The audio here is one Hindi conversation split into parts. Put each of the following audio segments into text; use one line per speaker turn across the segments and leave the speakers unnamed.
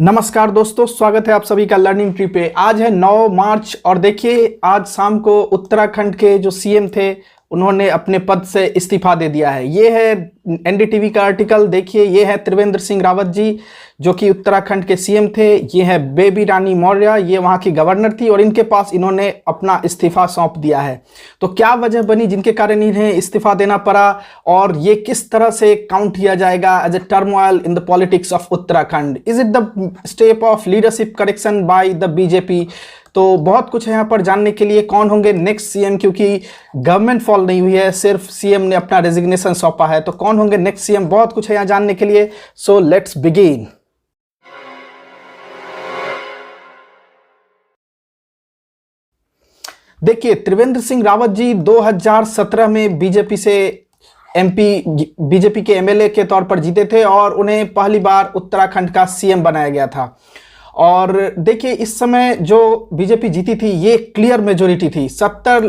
नमस्कार दोस्तों, स्वागत है आप सभी का लर्निंग ट्री पे। आज है 9 मार्च और देखिए आज शाम को उत्तराखंड के जो सीएम थे उन्होंने अपने पद से इस्तीफा दे दिया है। ये है एनडीटीवी का आर्टिकल। देखिए ये है त्रिवेंद्र सिंह रावत जी जो कि उत्तराखंड के सीएम थे। ये है बेबी रानी मौर्य, ये वहाँ की गवर्नर थी और इनके पास इन्होंने अपना इस्तीफा सौंप दिया है। तो क्या वजह बनी जिनके कारण इन्हें इस्तीफा देना पड़ा और ये किस तरह से काउंट किया जाएगा as a turmoil in the politics of Uttarakhand? Is it the step of leadership correction by the BJP? तो बहुत कुछ है यहाँ पर जानने के लिए। कौन होंगे नेक्स्ट सीएम, क्योंकि गवर्नमेंट फॉल नहीं हुई है, सिर्फ सीएम ने अपना रेजिग्नेशन सौंपा है। तो कौन होंगे नेक्स्ट सीएम, बहुत कुछ है यहाँ जानने के लिए। So let's begin. देखिए त्रिवेंद्र सिंह रावत जी 2017 में बीजेपी के एमएलए के तौर पर जीते थे और उन्हें पहली बार उत्तराखंड का सीएम बनाया गया था। और देखिए इस समय जो बीजेपी जीती थी ये क्लियर मेजोरिटी थी। 70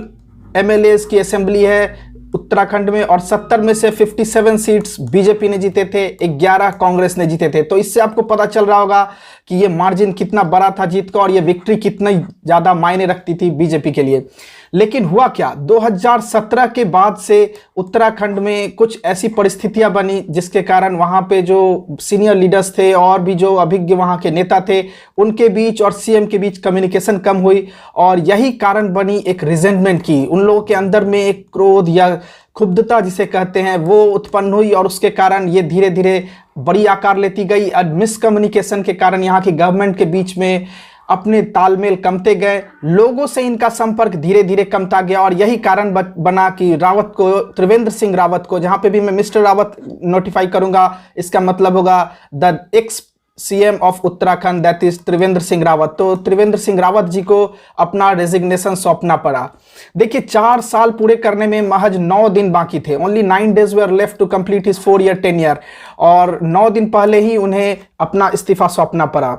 एमएलएस की असेंबली है उत्तराखंड में और 70 में से 57 सीट्स बीजेपी ने जीते थे, 11 कांग्रेस ने जीते थे। तो इससे आपको पता चल रहा होगा कि ये मार्जिन कितना बड़ा था जीत का और ये विक्ट्री कितना ज़्यादा मायने रखती थी बीजेपी के लिए। लेकिन हुआ क्या, 2017 के बाद से उत्तराखंड में कुछ ऐसी परिस्थितियां बनी जिसके कारण वहां पे जो सीनियर लीडर्स थे और भी जो अभिज्ञ वहां के नेता थे उनके बीच और सीएम के बीच कम्युनिकेशन कम हुई और यही कारण बनी एक रिजेंटमेंट की। उन लोगों के अंदर में एक क्रोध या क्षुब्धता जिसे कहते हैं वो उत्पन्न हुई और उसके कारण ये धीरे धीरे बड़ी आकार लेती गई। मिसकम्युनिकेशन के कारण यहाँ की गवर्नमेंट के बीच में अपने तालमेल कमते गए, लोगों से इनका संपर्क धीरे धीरे कमता गया और यही कारण बना कि रावत को, त्रिवेंद्र सिंह रावत को, जहां पे भी मैं मिस्टर रावत नोटिफाई करूंगा इसका मतलब होगा the ex CM of Uttarakhand, that is Trivendra Singh Rawat. तो त्रिवेंद्र सिंह रावत जी को अपना रेजिग्नेशन सौंपना पड़ा। देखिए 4 साल पूरे करने में महज 9 दिन बाकी थे। Only 9 days were left to complete his 4-year tenure और 9 दिन पहले ही उन्हें अपना इस्तीफा सौंपना पड़ा।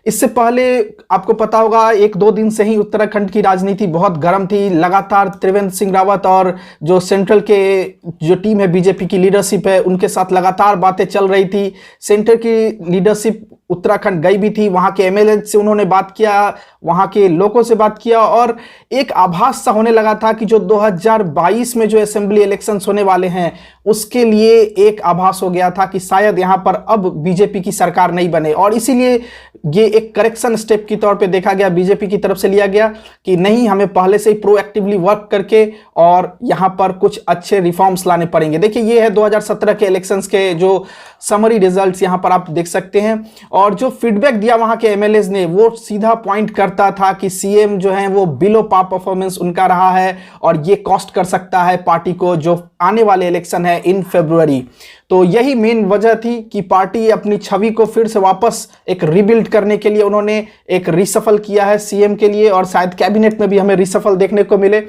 इससे पहले आपको पता होगा 1-2 दिन से ही उत्तराखंड की राजनीति बहुत गर्म थी। लगातार त्रिवेंद्र सिंह रावत और जो सेंट्रल के जो टीम है बीजेपी की लीडरशिप है उनके साथ लगातार बातें चल रही थी। सेंटर की लीडरशिप उत्तराखंड गई भी थी, वहाँ के एमएलए से उन्होंने बात किया, वहाँ के लोगों से बात किया और एक आभास सा होने लगा था कि जो 2022 में जो असेंबली इलेक्शंस होने वाले हैं उसके लिए एक आभास हो गया था कि शायद यहाँ पर अब बीजेपी की सरकार नहीं बने और इसीलिए ये एक करेक्शन स्टेप के तौर पे देखा गया, बीजेपी की तरफ से लिया गया कि नहीं, हमें पहले से ही प्रोएक्टिवली वर्क करके और यहाँ पर कुछ अच्छे रिफॉर्म्स लाने पड़ेंगे। देखिए ये है 2017 के इलेक्शंस के जो समरी रिजल्ट्स यहाँ पर आप देख सकते हैं और जो फीडबैक दिया वहाँ के एमएलएज ने वो सीधा पॉइंट करता था कि सीएम जो है वो बिलो पार परफॉर्मेंस उनका रहा है और ये कॉस्ट कर सकता है पार्टी को जो आने वाले इलेक्शन है इन फरवरी। तो यही मेन वजह थी कि पार्टी अपनी छवि को फिर से वापस एक रिबिल्ड करने के लिए उन्होंने एक रिसफल किया है सीएम के लिए और शायद कैबिनेट में भी हमें रिसफल देखने को मिले।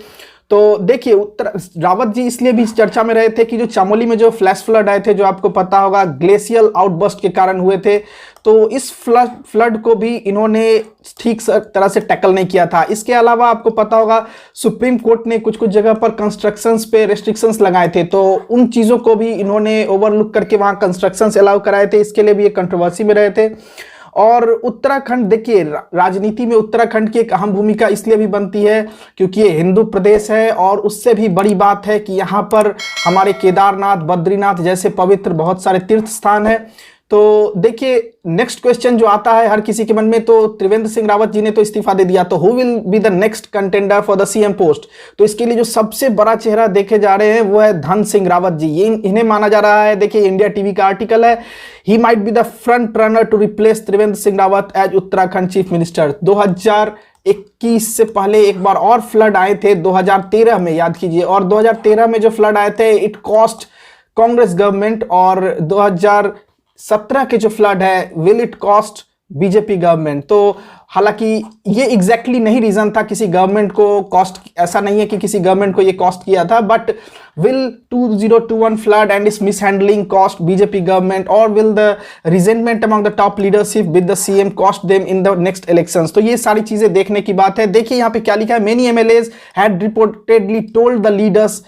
तो देखिए रावत जी इसलिए भी इस चर्चा में रहे थे कि जो चमोली में जो फ्लैश फ्लड आए थे, जो आपको पता होगा ग्लेशियल आउटबर्स्ट के कारण हुए थे, तो इस फ्लड को भी इन्होंने ठीक तरह से टैकल नहीं किया था। इसके अलावा आपको पता होगा सुप्रीम कोर्ट ने कुछ कुछ जगह पर कंस्ट्रक्शंस पे रेस्ट्रिक्शंस लगाए थे, तो उन चीज़ों को भी इन्होंने ओवरलुक करके वहाँ कंस्ट्रक्शंस अलाउ कराए थे। इसके लिए भी एक कंट्रोवर्सी में रहे थे। और उत्तराखंड, देखिए राजनीति में उत्तराखंड की एक अहम भूमिका इसलिए भी बनती है क्योंकि ये हिंदू प्रदेश है और उससे भी बड़ी बात है कि यहाँ पर हमारे केदारनाथ, बद्रीनाथ जैसे पवित्र बहुत सारे तीर्थ स्थान है। तो देखिए नेक्स्ट क्वेश्चन जो आता है हर किसी के मन में, तो त्रिवेंद्र सिंह रावत जी ने तो इस्तीफा दे दिया, तो who will be the next contender for the CM post? तो इसके लिए जो सबसे बड़ा चेहरा देखे जा रहे हैं वो है धन सिंह रावत जी। ये इन्हें माना जा रहा है, देखिए इंडिया टीवी का आर्टिकल है, he might be the front runner to replace Trivendra Singh Rawat as Uttarakhand chief minister. 2021 से पहले एक बार और फ्लड आए थे 2013 में, याद कीजिए, और 2013 में जो फ्लड आए थे इट कॉस्ट कांग्रेस गवर्नमेंट और 2017 के जो फ्लड है will it cost BJP government. तो हालांकि ये एग्जैक्टली नहीं रीजन था किसी गवर्नमेंट को कॉस्ट, ऐसा नहीं है कि किसी गवर्नमेंट को ये कॉस्ट किया था, बट विल 2021 फ्लड एंड इस मिसहैंडलिंग कॉस्ट बीजेपी गवर्नमेंट और will the resentment among the top leadership with the CM cost them in the next elections. तो ये सारी चीजें देखने की बात है। देखिए यहाँ पे क्या लिखा है, many MLAs had reportedly told the leaders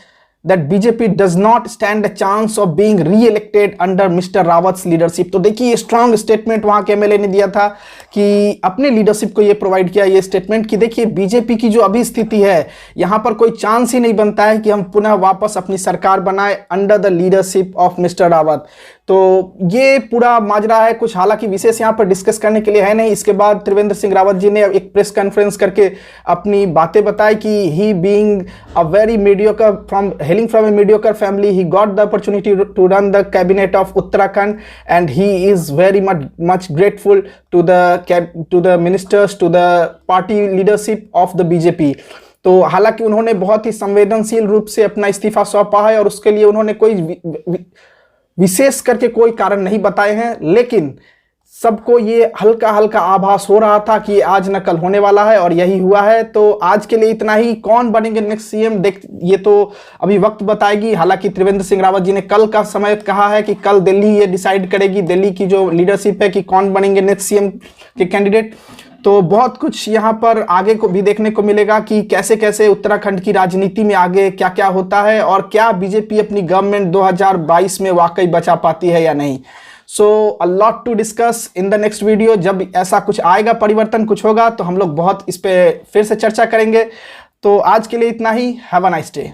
that BJP does not stand a chance of being re-elected under Mr. Rawat's leadership। तो देखिए स्ट्रांग स्टेटमेंट वहां के एमएलए ने दिया था कि अपने लीडरशिप को ये प्रोवाइड किया ये स्टेटमेंट कि देखिए बीजेपी की जो अभी स्थिति है यहां पर कोई चांस ही नहीं बनता है कि हम पुनः वापस अपनी सरकार बनाए under the leadership of mister Rawat. तो ये पूरा माजरा है, कुछ हालांकि विशेष यहाँ पर डिस्कस करने के लिए है नहीं। इसके बाद त्रिवेंद्र सिंह रावत जी ने एक प्रेस कॉन्फ्रेंस करके अपनी बातें बताई कि he being a very mediocre from hailing from a mediocre family, he got the opportunity to run the cabinet of Uttarakhand and he is very much grateful to the ministers, to the party leadership of the BJP. तो हालांकि उन्होंने बहुत ही संवेदनशील रूप से अपना इस्तीफा सौंपा है और उसके लिए उन्होंने कोई विशेष करके कोई कारण नहीं बताए हैं, लेकिन सबको ये हल्का हल्का आभास हो रहा था कि आज न कल होने वाला है और यही हुआ है। तो आज के लिए इतना ही। कौन बनेंगे नेक्स्ट सीएम ये तो अभी वक्त बताएगी। हालांकि त्रिवेंद्र सिंह रावत जी ने कल का समय कहा है कि कल दिल्ली ये डिसाइड करेगी, दिल्ली की जो लीडरशिप है कि कौन बनेंगे नेक्स्ट सीएम के कैंडिडेट। तो बहुत कुछ यहाँ पर आगे को भी देखने को मिलेगा कि कैसे कैसे उत्तराखंड की राजनीति में आगे क्या क्या होता है और क्या बीजेपी अपनी गवर्नमेंट 2022 में वाकई बचा पाती है या नहीं। So a lot to discuss in the next video. जब ऐसा कुछ आएगा, परिवर्तन कुछ होगा तो हम लोग बहुत इस पे फिर से चर्चा करेंगे। तो आज के लिए इतना ही। Have a nice day.